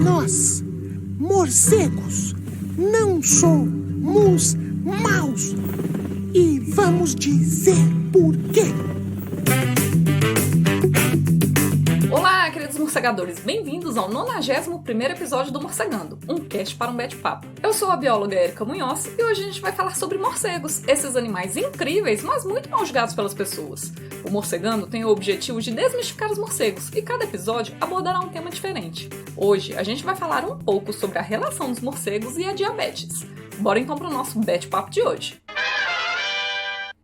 Nós, morcegos, não somos maus. E vamos dizer por quê. Olá, queridos morcegadores, bem-vindos ao 91º episódio do Morcegando, um cast para um bate-papo. Eu sou a bióloga Érica Munhoz e hoje a gente vai falar sobre morcegos, esses animais incríveis, mas muito mal julgados pelas pessoas. O Morcegando tem o objetivo de desmistificar os morcegos e cada episódio abordará um tema diferente. Hoje a gente vai falar um pouco sobre a relação dos morcegos e a diabetes. Bora então para o nosso bate-papo de hoje.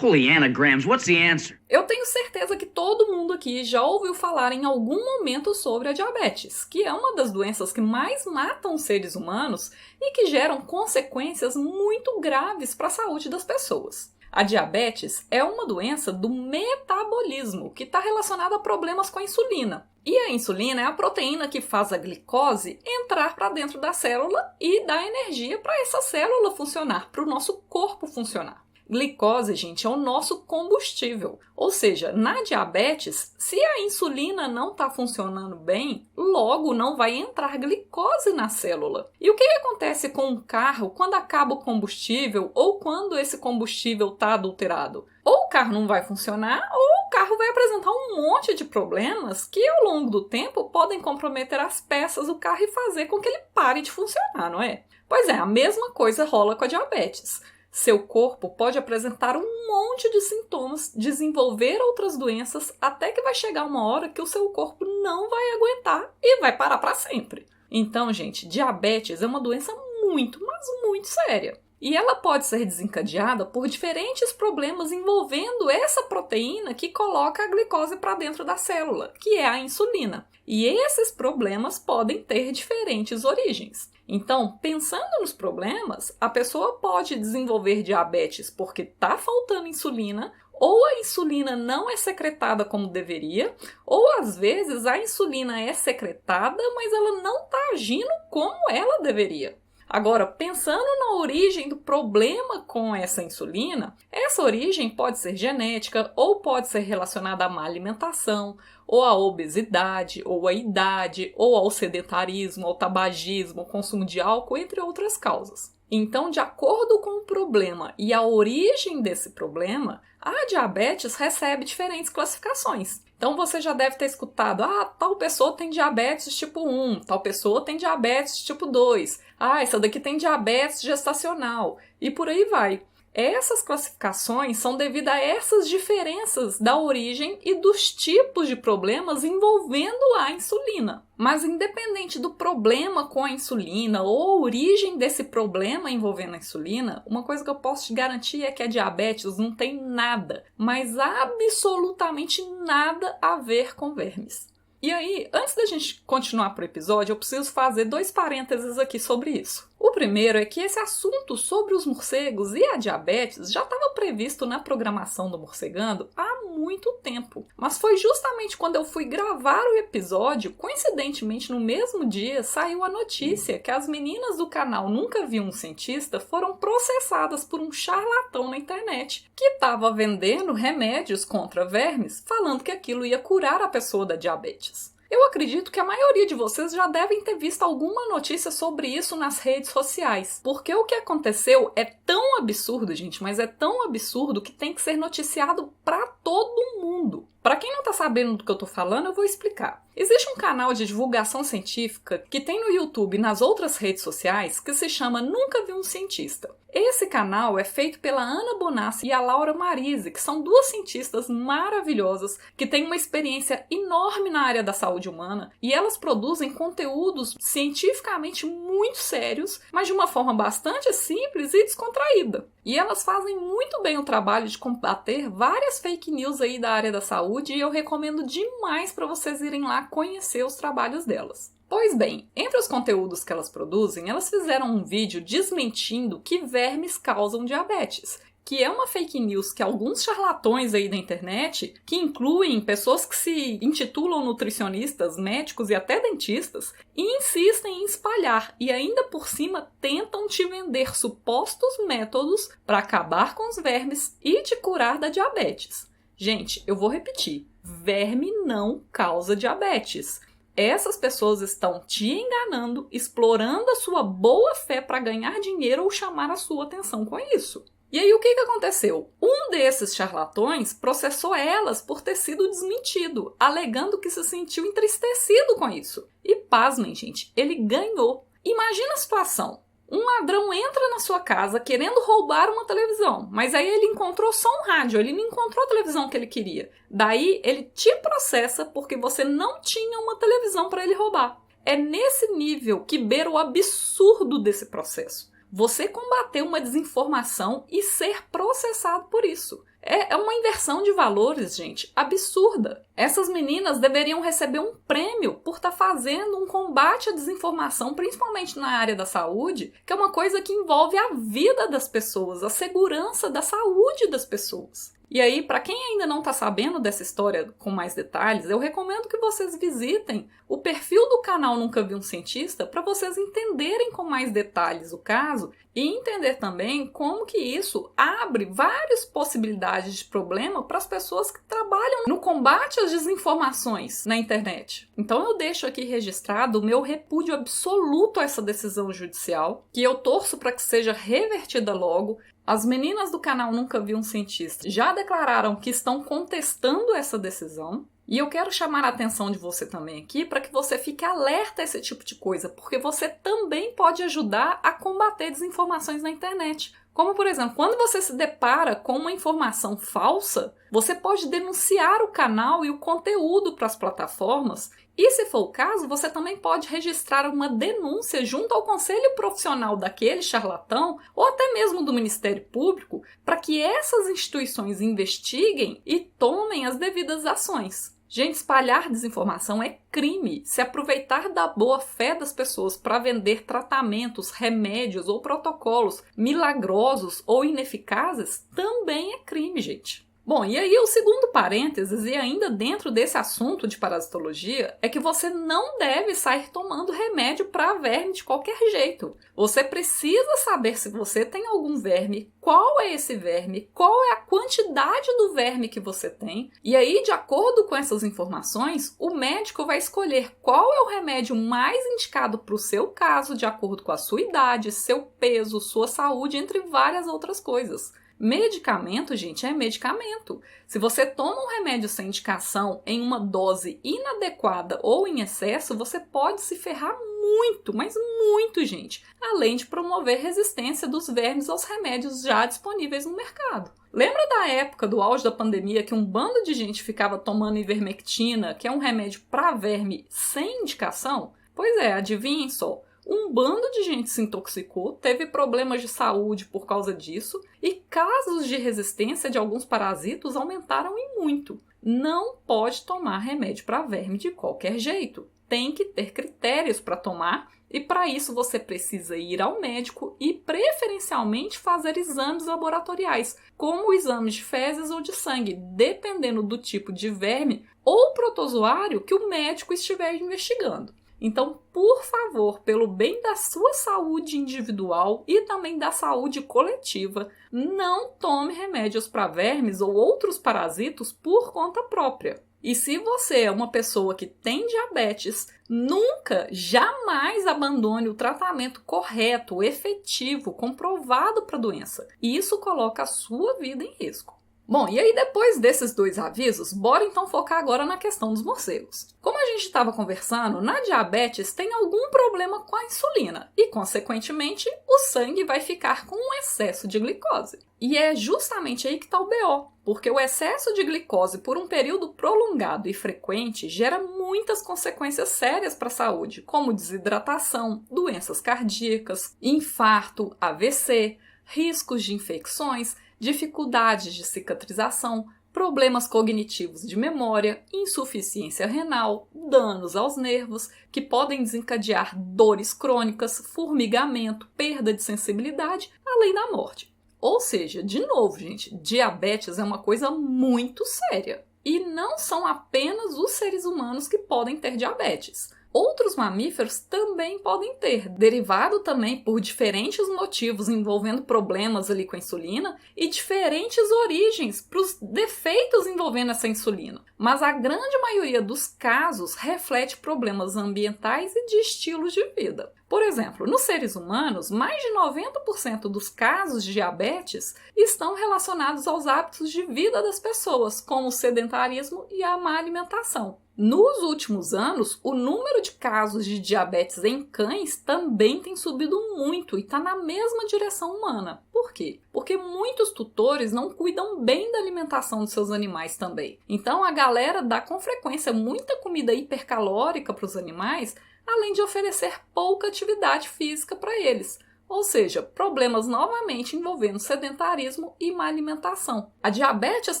Holy anagrams, what's the answer? Eu tenho certeza que todo mundo aqui já ouviu falar em algum momento sobre a diabetes, que é uma das doenças que mais matam os seres humanos e que geram consequências muito graves para a saúde das pessoas. A diabetes é uma doença do metabolismo, que está relacionada a problemas com a insulina. E a insulina é a proteína que faz a glicose entrar para dentro da célula e dá energia para essa célula funcionar, para o nosso corpo funcionar. Glicose, gente, é o nosso combustível. Ou seja, na diabetes, se a insulina não está funcionando bem, logo não vai entrar glicose na célula. E o que acontece com um carro quando acaba o combustível ou quando esse combustível está adulterado? Ou o carro não vai funcionar ou o carro vai apresentar um monte de problemas que ao longo do tempo podem comprometer as peças do carro e fazer com que ele pare de funcionar, não é? Pois é, a mesma coisa rola com a diabetes. Seu corpo pode apresentar um monte de sintomas, desenvolver outras doenças, até que vai chegar uma hora que o seu corpo não vai aguentar e vai parar para sempre. Então, gente, diabetes é uma doença muito, mas muito séria. E ela pode ser desencadeada por diferentes problemas envolvendo essa proteína que coloca a glicose para dentro da célula, que é a insulina. E esses problemas podem ter diferentes origens. Então, pensando nos problemas, a pessoa pode desenvolver diabetes porque está faltando insulina, ou a insulina não é secretada como deveria, ou às vezes a insulina é secretada, mas ela não está agindo como ela deveria. Agora, pensando na origem do problema com essa insulina, essa origem pode ser genética ou pode ser relacionada à má alimentação, ou à obesidade, ou à idade, ou ao sedentarismo, ao tabagismo, ao consumo de álcool, entre outras causas. Então, de acordo com o problema e a origem desse problema, a diabetes recebe diferentes classificações. Então, você já deve ter escutado, tal pessoa tem diabetes tipo 1, tal pessoa tem diabetes tipo 2, essa daqui tem diabetes gestacional, e por aí vai. Essas classificações são devido a essas diferenças da origem e dos tipos de problemas envolvendo a insulina. Mas independente do problema com a insulina ou a origem desse problema envolvendo a insulina, uma coisa que eu posso te garantir é que a diabetes não tem nada, mas absolutamente nada a ver com vermes. E aí, antes da gente continuar pro episódio, eu preciso fazer 2 parênteses aqui sobre isso. O primeiro é que esse assunto sobre os morcegos e a diabetes já estava previsto na programação do Morcegando há muito tempo. Mas foi justamente quando eu fui gravar o episódio, coincidentemente no mesmo dia, saiu a notícia que as meninas do canal Nunca Vi um Cientista foram processadas por um charlatão na internet que estava vendendo remédios contra vermes, falando que aquilo ia curar a pessoa da diabetes. Eu acredito que a maioria de vocês já devem ter visto alguma notícia sobre isso nas redes sociais, porque o que aconteceu é tão absurdo, gente, mas é tão absurdo que tem que ser noticiado para todo mundo. Para quem não está sabendo do que eu estou falando, eu vou explicar. Existe um canal de divulgação científica que tem no YouTube e nas outras redes sociais que se chama Nunca Vi um Cientista. Esse canal é feito pela Ana Bonassi e a Laura Marise, que são 2 cientistas maravilhosas que têm uma experiência enorme na área da saúde humana e elas produzem conteúdos cientificamente muito sérios, mas de uma forma bastante simples e descontraída. E elas fazem muito bem o trabalho de combater várias fake news aí da área da saúde e eu recomendo demais para vocês irem lá conhecer os trabalhos delas. Pois bem, entre os conteúdos que elas produzem, elas fizeram um vídeo desmentindo que vermes causam diabetes, que é uma fake news que alguns charlatões aí da internet, que incluem pessoas que se intitulam nutricionistas, médicos e até dentistas, insistem em espalhar e ainda por cima tentam te vender supostos métodos para acabar com os vermes e te curar da diabetes. Gente, eu vou repetir, verme não causa diabetes. Essas pessoas estão te enganando, explorando a sua boa fé para ganhar dinheiro ou chamar a sua atenção com isso. E aí o que aconteceu? Um desses charlatões processou elas por ter sido desmentido, alegando que se sentiu entristecido com isso. E pasmem, gente, ele ganhou. Imagina a situação. Um ladrão entra na sua casa querendo roubar uma televisão, mas aí ele encontrou só um rádio, ele não encontrou a televisão que ele queria. Daí ele te processa porque você não tinha uma televisão para ele roubar. É nesse nível que beira o absurdo desse processo. Você combater uma desinformação e ser processado por isso. É uma inversão de valores, gente, absurda. Essas meninas deveriam receber um prêmio por estar fazendo um combate à desinformação, principalmente na área da saúde, que é uma coisa que envolve a vida das pessoas, a segurança da saúde das pessoas. E aí, para quem ainda não está sabendo dessa história com mais detalhes, eu recomendo que vocês visitem o perfil do canal Nunca Vi um Cientista para vocês entenderem com mais detalhes o caso e entender também como que isso abre várias possibilidades de problema para as pessoas que trabalham no combate às desinformações na internet. Então eu deixo aqui registrado o meu repúdio absoluto a essa decisão judicial, que eu torço para que seja revertida logo. As meninas do canal Nunca Vi um Cientista já declararam que estão contestando essa decisão. E eu quero chamar a atenção de você também aqui para que você fique alerta a esse tipo de coisa, porque você também pode ajudar a combater desinformações na internet. Como, por exemplo, quando você se depara com uma informação falsa, você pode denunciar o canal e o conteúdo para as plataformas. E, se for o caso, você também pode registrar uma denúncia junto ao conselho profissional daquele charlatão ou até mesmo do Ministério Público para que essas instituições investiguem e tomem as devidas ações. Gente, espalhar desinformação é crime. Se aproveitar da boa fé das pessoas para vender tratamentos, remédios ou protocolos milagrosos ou ineficazes também é crime, gente. Bom, e aí o segundo parênteses, e ainda dentro desse assunto de parasitologia, é que você não deve sair tomando remédio para verme de qualquer jeito. Você precisa saber se você tem algum verme, qual é esse verme, qual é a quantidade do verme que você tem, e aí, de acordo com essas informações, o médico vai escolher qual é o remédio mais indicado para o seu caso, de acordo com a sua idade, seu peso, sua saúde, entre várias outras coisas. Medicamento, gente, é medicamento. Se você toma um remédio sem indicação em uma dose inadequada ou em excesso, você pode se ferrar muito, mas muito, gente, além de promover resistência dos vermes aos remédios já disponíveis no mercado. Lembra da época do auge da pandemia que um bando de gente ficava tomando ivermectina, que é um remédio para verme sem indicação? Pois é, adivinhem só. Um bando de gente se intoxicou, teve problemas de saúde por causa disso e casos de resistência de alguns parasitos aumentaram e muito. Não pode tomar remédio para verme de qualquer jeito. Tem que ter critérios para tomar e para isso você precisa ir ao médico e preferencialmente fazer exames laboratoriais, como exames de fezes ou de sangue, dependendo do tipo de verme ou protozoário que o médico estiver investigando. Então, por favor, pelo bem da sua saúde individual e também da saúde coletiva, não tome remédios para vermes ou outros parasitos por conta própria. E se você é uma pessoa que tem diabetes, nunca, jamais abandone o tratamento correto, efetivo, comprovado para a doença. Isso coloca a sua vida em risco. Bom, e aí depois desses dois avisos, bora então focar agora na questão dos morcegos. Como a gente estava conversando, na diabetes tem algum problema com a insulina e, consequentemente, o sangue vai ficar com um excesso de glicose. E é justamente aí que está o BO, porque o excesso de glicose por um período prolongado e frequente gera muitas consequências sérias para a saúde, como desidratação, doenças cardíacas, infarto, AVC, riscos de infecções, dificuldades de cicatrização, problemas cognitivos de memória, insuficiência renal, danos aos nervos, que podem desencadear dores crônicas, formigamento, perda de sensibilidade, além da morte. Ou seja, de novo, gente, diabetes é uma coisa muito séria. E não são apenas os seres humanos que podem ter diabetes. outros mamíferos também podem ter, derivado também por diferentes motivos envolvendo problemas ali com a insulina e diferentes origens para os defeitos envolvendo essa insulina. Mas a grande maioria dos casos reflete problemas ambientais e de estilos de vida. Por exemplo, nos seres humanos, mais de 90% dos casos de diabetes estão relacionados aos hábitos de vida das pessoas, como o sedentarismo e a má alimentação. Nos últimos anos, o número de casos de diabetes em cães também tem subido muito e está na mesma direção humana. Por quê? Porque muitos tutores não cuidam bem da alimentação dos seus animais também. Então a galera dá com frequência muita comida hipercalórica para os animais, além de oferecer pouca atividade física para eles. Ou seja, problemas novamente envolvendo sedentarismo e má alimentação. A diabetes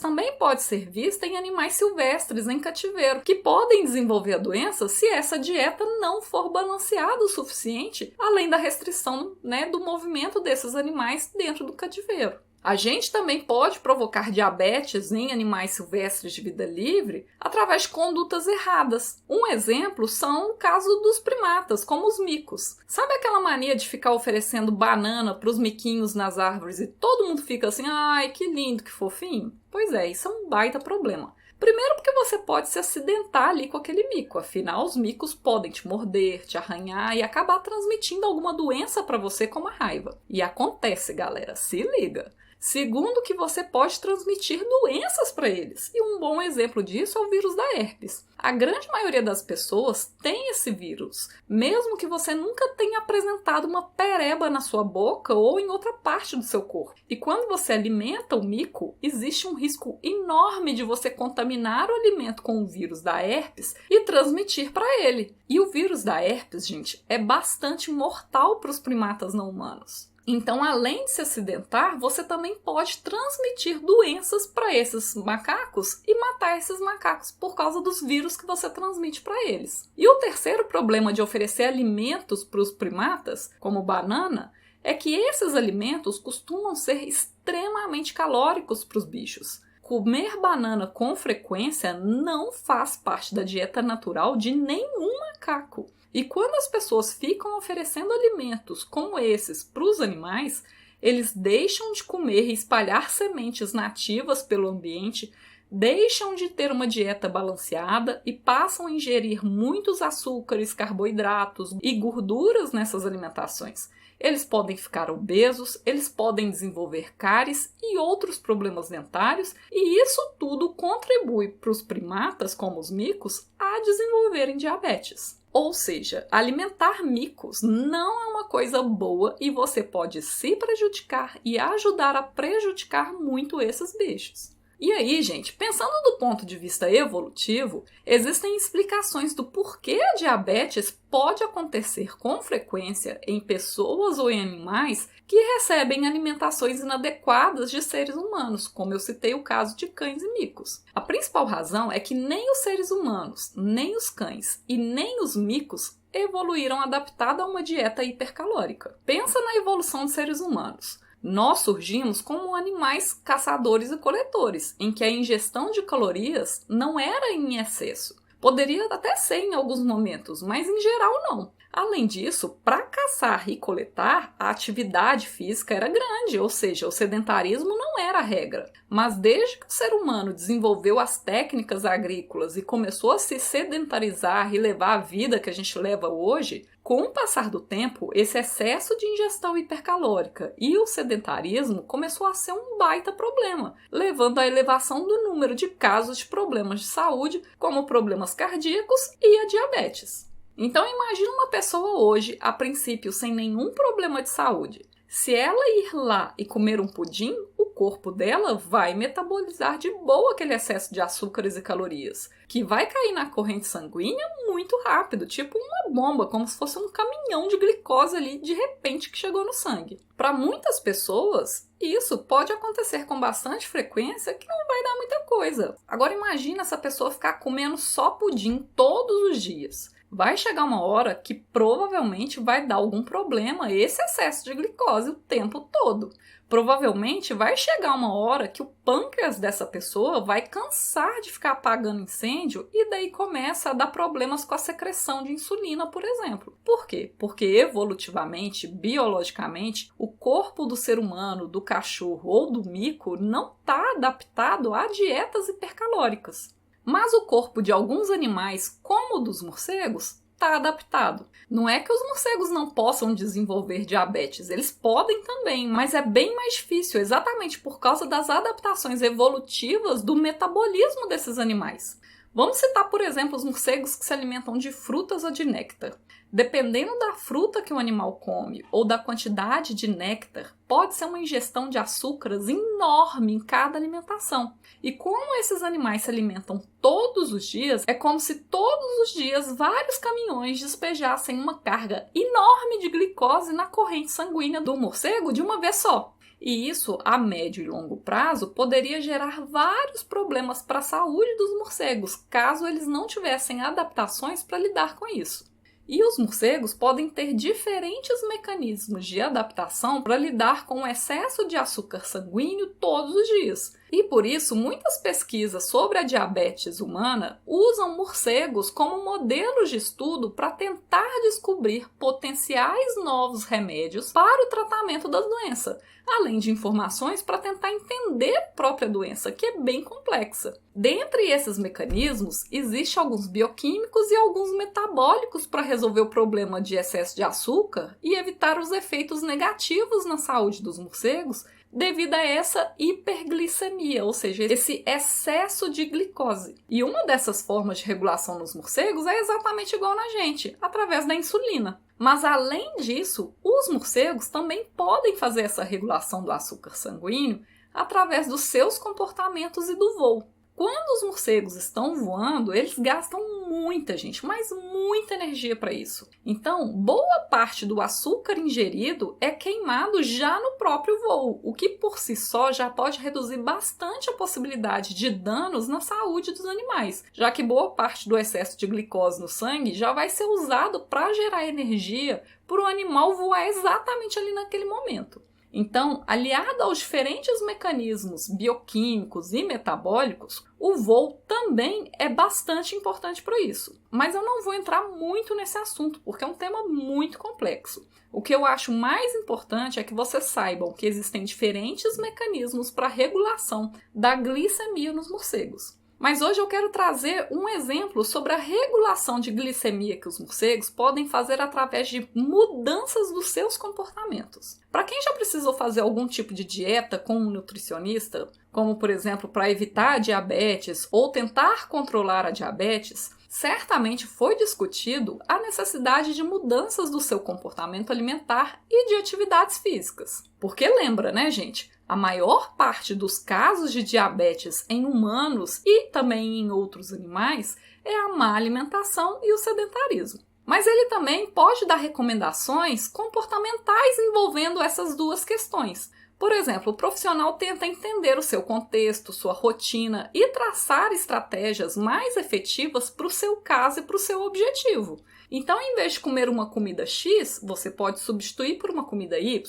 também pode ser vista em animais silvestres em cativeiro, que podem desenvolver a doença se essa dieta não for balanceada o suficiente, além da restrição, do movimento desses animais dentro do cativeiro. A gente também pode provocar diabetes em animais silvestres de vida livre através de condutas erradas. Um exemplo são o caso dos primatas, como os micos. Sabe aquela mania de ficar oferecendo banana para os miquinhos nas árvores e todo mundo fica assim, ai, que lindo, que fofinho? Pois é, isso é um baita problema. Primeiro porque você pode se acidentar ali com aquele mico, afinal os micos podem te morder, te arranhar e acabar transmitindo alguma doença para você como a raiva. E acontece, galera, se liga! Segundo, que você pode transmitir doenças para eles. E um bom exemplo disso é o vírus da herpes. A grande maioria das pessoas tem esse vírus, mesmo que você nunca tenha apresentado uma pereba na sua boca ou em outra parte do seu corpo. E quando você alimenta o mico, existe um risco enorme de você contaminar o alimento com o vírus da herpes e transmitir para ele. E o vírus da herpes, gente, é bastante mortal para os primatas não humanos. Então, além de se acidentar, você também pode transmitir doenças para esses macacos e matar esses macacos por causa dos vírus que você transmite para eles. E o terceiro problema de oferecer alimentos para os primatas, como banana, é que esses alimentos costumam ser extremamente calóricos para os bichos. Comer banana com frequência não faz parte da dieta natural de nenhum macaco. E quando as pessoas ficam oferecendo alimentos como esses para os animais, eles deixam de comer e espalhar sementes nativas pelo ambiente, deixam de ter uma dieta balanceada e passam a ingerir muitos açúcares, carboidratos e gorduras nessas alimentações. Eles podem ficar obesos, eles podem desenvolver cáries e outros problemas dentários, e isso tudo contribui para os primatas, como os micos, a desenvolverem diabetes. Ou seja, alimentar micos não é uma coisa boa e você pode se prejudicar e ajudar a prejudicar muito esses bichos. E aí, gente, pensando do ponto de vista evolutivo, existem explicações do porquê a diabetes pode acontecer com frequência em pessoas ou em animais que recebem alimentações inadequadas de seres humanos, como eu citei o caso de cães e micos. A principal razão é que nem os seres humanos, nem os cães e nem os micos evoluíram adaptados a uma dieta hipercalórica. Pensa na evolução dos seres humanos. Nós surgimos como animais caçadores e coletores, em que a ingestão de calorias não era em excesso. Poderia até ser em alguns momentos, mas em geral não. Além disso, para caçar e coletar, a atividade física era grande, ou seja, o sedentarismo não era a regra. Mas desde que o ser humano desenvolveu as técnicas agrícolas e começou a se sedentarizar e levar a vida que a gente leva hoje, com o passar do tempo, esse excesso de ingestão hipercalórica e o sedentarismo começou a ser um baita problema, levando à elevação do número de casos de problemas de saúde, como problemas cardíacos e a diabetes. Então imagina uma pessoa hoje, a princípio, sem nenhum problema de saúde. Se ela ir lá e comer um pudim, o corpo dela vai metabolizar de boa aquele excesso de açúcares e calorias, que vai cair na corrente sanguínea muito rápido, tipo uma bomba, como se fosse um caminhão de glicose ali de repente que chegou no sangue. Para muitas pessoas, isso pode acontecer com bastante frequência, que não vai dar muita coisa. Agora imagina essa pessoa ficar comendo só pudim todos os dias. Vai chegar uma hora que provavelmente vai dar algum problema esse excesso de glicose o tempo todo. Provavelmente vai chegar uma hora que o pâncreas dessa pessoa vai cansar de ficar apagando incêndio e daí começa a dar problemas com a secreção de insulina, por exemplo. Por quê? Porque evolutivamente, biologicamente, o corpo do ser humano, do cachorro ou do mico não está adaptado a dietas hipercalóricas. Mas o corpo de alguns animais, como o dos morcegos, está adaptado. Não é que os morcegos não possam desenvolver diabetes, eles podem também, mas é bem mais difícil, exatamente por causa das adaptações evolutivas do metabolismo desses animais. Vamos citar, por exemplo, os morcegos que se alimentam de frutas ou de néctar. Dependendo da fruta que o animal come ou da quantidade de néctar, pode ser uma ingestão de açúcares enorme em cada alimentação. E como esses animais se alimentam todos os dias, é como se todos os dias vários caminhões despejassem uma carga enorme de glicose na corrente sanguínea do morcego de uma vez só. E isso, a médio e longo prazo, poderia gerar vários problemas para a saúde dos morcegos, caso eles não tivessem adaptações para lidar com isso. E os morcegos podem ter diferentes mecanismos de adaptação para lidar com o excesso de açúcar sanguíneo todos os dias. E por isso, muitas pesquisas sobre a diabetes humana usam morcegos como modelos de estudo para tentar descobrir potenciais novos remédios para o tratamento da doença, além de informações para tentar entender a própria doença, que é bem complexa. Dentre esses mecanismos, existem alguns bioquímicos e alguns metabólicos para resolver o problema de excesso de açúcar e evitar os efeitos negativos na saúde dos morcegos devido a essa hiperglicemia, ou seja, esse excesso de glicose. E uma dessas formas de regulação nos morcegos é exatamente igual na gente, através da insulina. Mas além disso, os morcegos também podem fazer essa regulação do açúcar sanguíneo através dos seus comportamentos e do voo. Quando os morcegos estão voando, eles gastam muita, gente, mas muita energia para isso. Então, boa parte do açúcar ingerido é queimado já no próprio voo, o que por si só já pode reduzir bastante a possibilidade de danos na saúde dos animais, já que boa parte do excesso de glicose no sangue já vai ser usado para gerar energia para o animal voar exatamente ali naquele momento. Então, aliado aos diferentes mecanismos bioquímicos e metabólicos, o voo também é bastante importante para isso. Mas eu não vou entrar muito nesse assunto, porque é um tema muito complexo. O que eu acho mais importante é que vocês saibam que existem diferentes mecanismos para a regulação da glicemia nos morcegos. Mas hoje eu quero trazer um exemplo sobre a regulação de glicemia que os morcegos podem fazer através de mudanças dos seus comportamentos. Para quem já precisou fazer algum tipo de dieta com um nutricionista, como por exemplo para evitar a diabetes ou tentar controlar a diabetes, certamente foi discutido a necessidade de mudanças do seu comportamento alimentar e de atividades físicas. Porque lembra, né, gente? A maior parte dos casos de diabetes em humanos e também em outros animais é a má alimentação e o sedentarismo. Mas ele também pode dar recomendações comportamentais envolvendo essas duas questões. Por exemplo, o profissional tenta entender o seu contexto, sua rotina e traçar estratégias mais efetivas para o seu caso e para o seu objetivo. Então, em vez de comer uma comida X, você pode substituir por uma comida Y.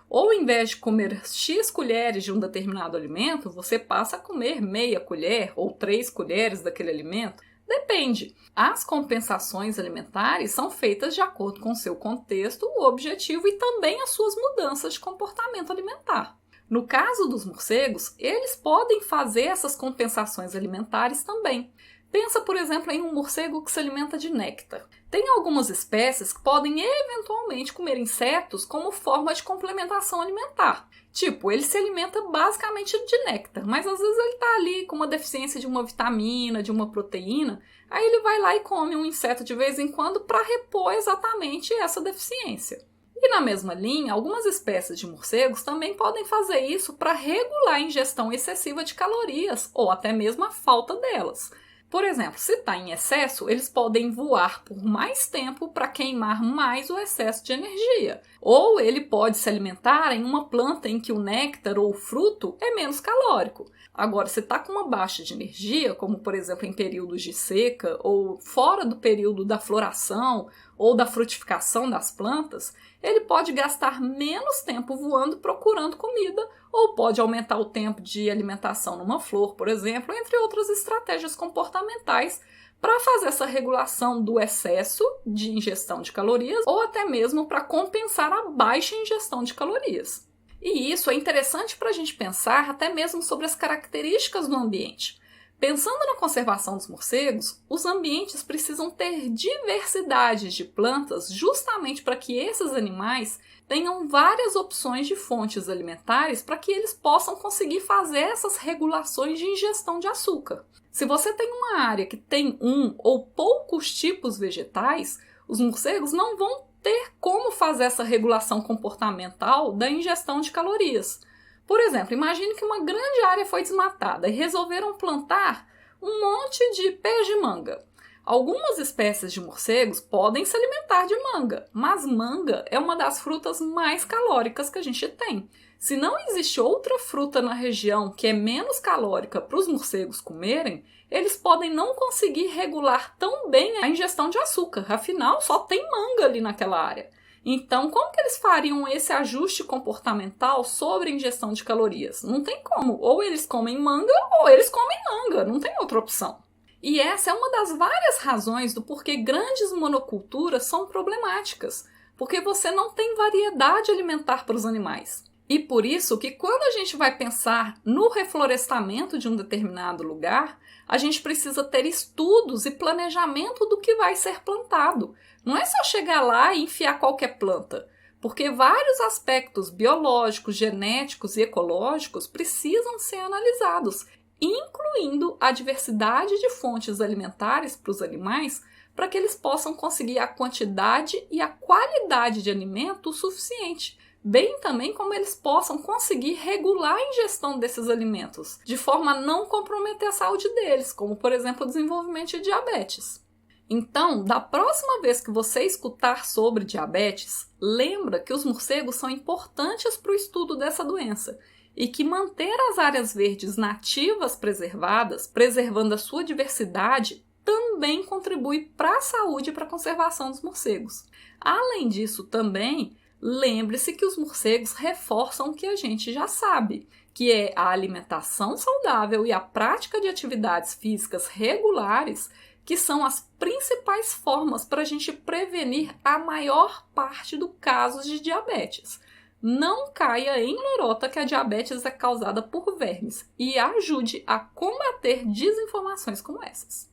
Ou, em vez de comer X colheres de um determinado alimento, você passa a comer meia colher ou 3 colheres daquele alimento. Depende. As compensações alimentares são feitas de acordo com o seu contexto, o objetivo e também as suas mudanças de comportamento alimentar. No caso dos morcegos, eles podem fazer essas compensações alimentares também. Pensa, por exemplo, em um morcego que se alimenta de néctar. Tem algumas espécies que podem eventualmente comer insetos como forma de complementação alimentar. Tipo, ele se alimenta basicamente de néctar, mas às vezes ele está ali com uma deficiência de uma vitamina, de uma proteína, aí ele vai lá e come um inseto de vez em quando para repor exatamente essa deficiência. E na mesma linha, algumas espécies de morcegos também podem fazer isso para regular a ingestão excessiva de calorias ou até mesmo a falta delas. Por exemplo, se está em excesso, eles podem voar por mais tempo para queimar mais o excesso de energia. Ou ele pode se alimentar em uma planta em que o néctar ou o fruto é menos calórico. Agora, se está com uma baixa de energia, como por exemplo em períodos de seca ou fora do período da floração, ou da frutificação das plantas, ele pode gastar menos tempo voando procurando comida, ou pode aumentar o tempo de alimentação numa flor, por exemplo, entre outras estratégias comportamentais para fazer essa regulação do excesso de ingestão de calorias ou até mesmo para compensar a baixa ingestão de calorias. E isso é interessante para a gente pensar até mesmo sobre as características do ambiente. Pensando na conservação dos morcegos, os ambientes precisam ter diversidade de plantas justamente para que esses animais tenham várias opções de fontes alimentares para que eles possam conseguir fazer essas regulações de ingestão de açúcar. Se você tem uma área que tem um ou poucos tipos vegetais, os morcegos não vão ter como fazer essa regulação comportamental da ingestão de calorias. Por exemplo, imagine que uma grande área foi desmatada e resolveram plantar um monte de pés de manga. Algumas espécies de morcegos podem se alimentar de manga, mas manga é uma das frutas mais calóricas que a gente tem. Se não existe outra fruta na região que é menos calórica para os morcegos comerem, eles podem não conseguir regular tão bem a ingestão de açúcar, afinal só tem manga ali naquela área. Então, como que eles fariam esse ajuste comportamental sobre a ingestão de calorias? Não tem como. Ou eles comem manga, ou eles comem manga. Não tem outra opção. E essa é uma das várias razões do porquê grandes monoculturas são problemáticas. Porque você não tem variedade alimentar para os animais. E por isso que quando a gente vai pensar no reflorestamento de um determinado lugar, a gente precisa ter estudos e planejamento do que vai ser plantado. Não é só chegar lá e enfiar qualquer planta, porque vários aspectos biológicos, genéticos e ecológicos precisam ser analisados, incluindo a diversidade de fontes alimentares para os animais, para que eles possam conseguir a quantidade e a qualidade de alimento suficiente, bem também como eles possam conseguir regular a ingestão desses alimentos, de forma a não comprometer a saúde deles, como por exemplo o desenvolvimento de diabetes. Então, da próxima vez que você escutar sobre diabetes, lembra que os morcegos são importantes para o estudo dessa doença e que manter as áreas verdes nativas preservadas, preservando a sua diversidade, também contribui para a saúde e para a conservação dos morcegos. Além disso, também, lembre-se que os morcegos reforçam o que a gente já sabe, que é a alimentação saudável e a prática de atividades físicas regulares, que são as principais formas para a gente prevenir a maior parte dos casos de diabetes. Não caia em lorota que a diabetes é causada por vermes e ajude a combater desinformações como essas.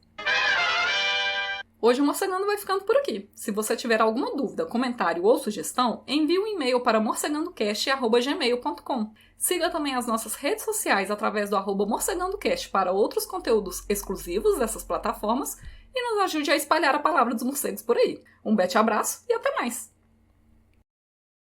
Hoje o Morcegando vai ficando por aqui. Se você tiver alguma dúvida, comentário ou sugestão, envie um e-mail para morcegandocast@gmail.com. Siga também as nossas redes sociais através do @morcegandocast para outros conteúdos exclusivos dessas plataformas e nos ajude a espalhar a palavra dos morcegos por aí. Um bete abraço e até mais!